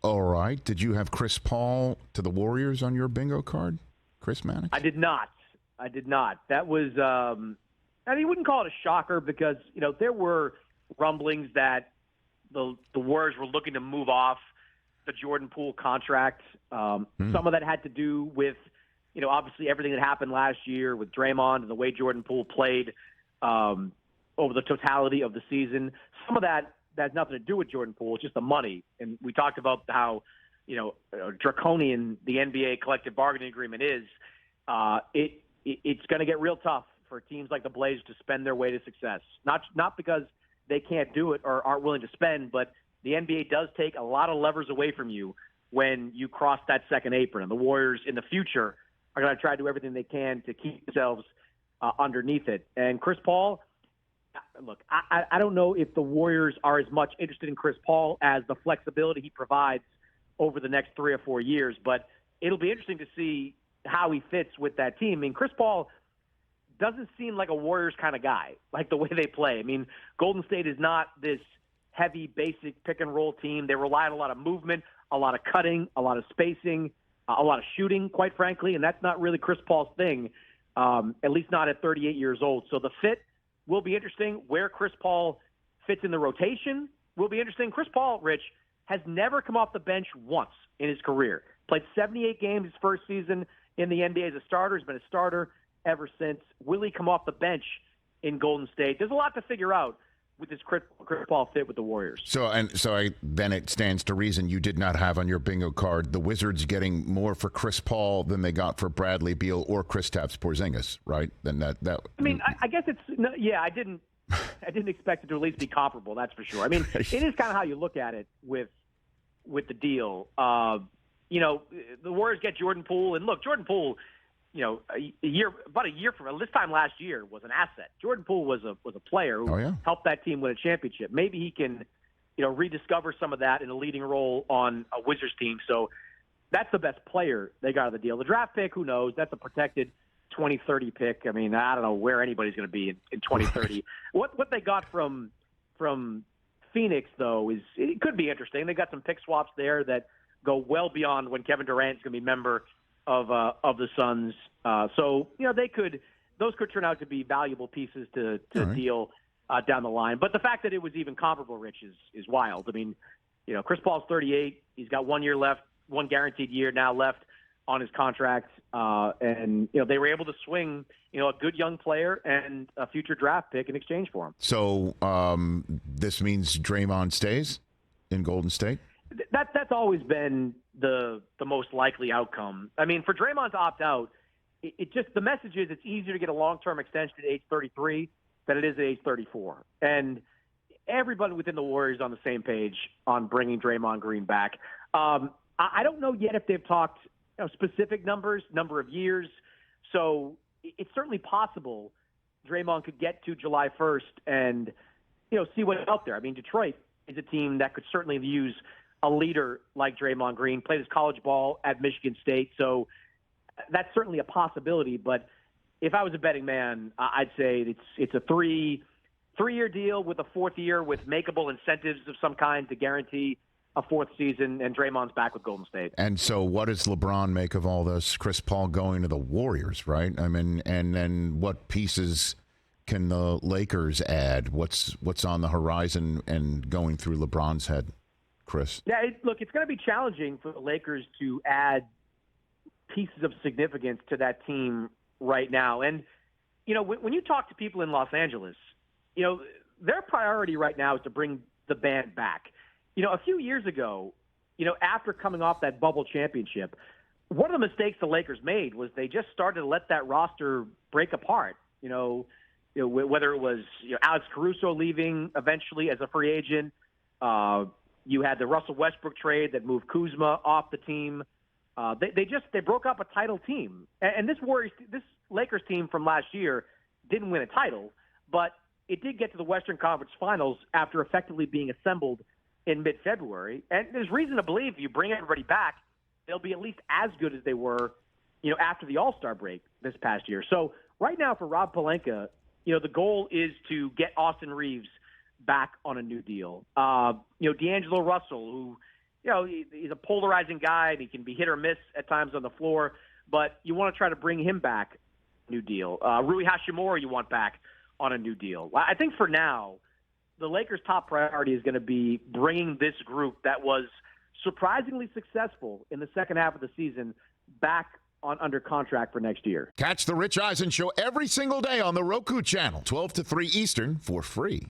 All right. Did you have Chris Paul to the Warriors on your bingo card, Chris Mannix? I did not. That was, you wouldn't call it a shocker because, there were rumblings that the Warriors were looking to move off the Jordan Poole contract. Some of that had to do with, obviously everything that happened last year with Draymond and the way Jordan Poole played over the totality of the season. Some of that has nothing to do with Jordan Poole. It's just the money. And we talked about how, draconian the NBA collective bargaining agreement is. It's going to get real tough for teams like the Blazers to spend their way to success. Not because they can't do it or aren't willing to spend, but the NBA does take a lot of levers away from you when you cross that second apron. And the Warriors in the future are going to try to do everything they can to keep themselves underneath it. And Chris Paul, look, I don't know if the Warriors are as much interested in Chris Paul as the flexibility he provides over the next 3 or 4 years, but it'll be interesting to see how he fits with that team. I mean, Chris Paul doesn't seem like a Warriors kind of guy, like the way they play. I mean, Golden State is not this heavy, basic pick-and-roll team. They rely on a lot of movement, a lot of cutting, a lot of spacing, a lot of shooting, quite frankly, and that's not really Chris Paul's thing, at least not at 38 years old. So the fit will be interesting. Where Chris Paul fits in the rotation will be interesting. Chris Paul, Rich, has never come off the bench once in his career. Played 78 games his first season in the NBA as a starter. He's been a starter ever since. Will he come off the bench in Golden State? There's a lot to figure out with this Chris Paul fit with the Warriors. So then it stands to reason you did not have on your bingo card the Wizards getting more for Chris Paul than they got for Bradley Beal or Kristaps Porzingis, right? Then that. I mean, I guess I didn't expect it to at least be comparable. That's for sure. I mean, it is kind of how you look at it with the deal. The Warriors get Jordan Poole, and look, Jordan Poole, about a year from this time last year was an asset. Jordan Poole was a player who helped that team win a championship. Maybe he can, rediscover some of that in a leading role on a Wizards team. So that's the best player they got out of the deal. The draft pick, who knows? That's a protected 2030 pick. I mean, I don't know where anybody's going to be in 2030. What they got from Phoenix, though, it could be interesting. They got some pick swaps there that go well beyond when Kevin Durant's going to be member of the Suns. So those could turn out to be valuable pieces to deal down the line. But the fact that it was even comparable, Rich, is wild. I mean, Chris Paul's 38. He's got 1 year left, one guaranteed year now left on his contract. And they were able to swing, a good young player and a future draft pick in exchange for him. So this means Draymond stays in Golden State? That's always been the most likely outcome. I mean, for Draymond to opt out, it just, the message is it's easier to get a long-term extension at age 33 than it is at age 34. And everybody within the Warriors is on the same page on bringing Draymond Green back. I don't know yet if they've talked specific numbers, number of years. So it's certainly possible Draymond could get to July 1st and, see what's out there. I mean, Detroit is a team that could certainly use a leader like Draymond Green, played his college ball at Michigan State. So that's certainly a possibility. But if I was a betting man, I'd say it's a three-year deal with a fourth year with makeable incentives of some kind to guarantee a fourth season, and Draymond's back with Golden State. And so what does LeBron make of all this? Chris Paul going to the Warriors, right? I mean, and then what pieces can the Lakers add? What's on the horizon and going through LeBron's head, Chris? Yeah, it's going to be challenging for the Lakers to add pieces of significance to that team right now. And, when you talk to people in Los Angeles, their priority right now is to bring the band back. A few years ago, after coming off that bubble championship, one of the mistakes the Lakers made was they just started to let that roster break apart. Whether it was Alex Caruso leaving eventually as a free agent, you had the Russell Westbrook trade that moved Kuzma off the team. They broke up a title team, and this Lakers team from last year didn't win a title, but it did get to the Western Conference Finals after effectively being assembled in mid-February. And there's reason to believe if you bring everybody back, they'll be at least as good as they were, after the All-Star break this past year. So right now for Rob Pelinka, the goal is to get Austin Reeves back on a new deal. D'Angelo Russell, who he's a polarizing guy and he can be hit or miss at times on the floor, but you want to try to bring him back, new deal. Rui Hachimura you want back on a new deal. I think for now, the Lakers' top priority is going to be bringing this group that was surprisingly successful in the second half of the season back under contract for next year. Catch the Rich Eisen Show every single day on the Roku channel, 12 to 3 Eastern, for free.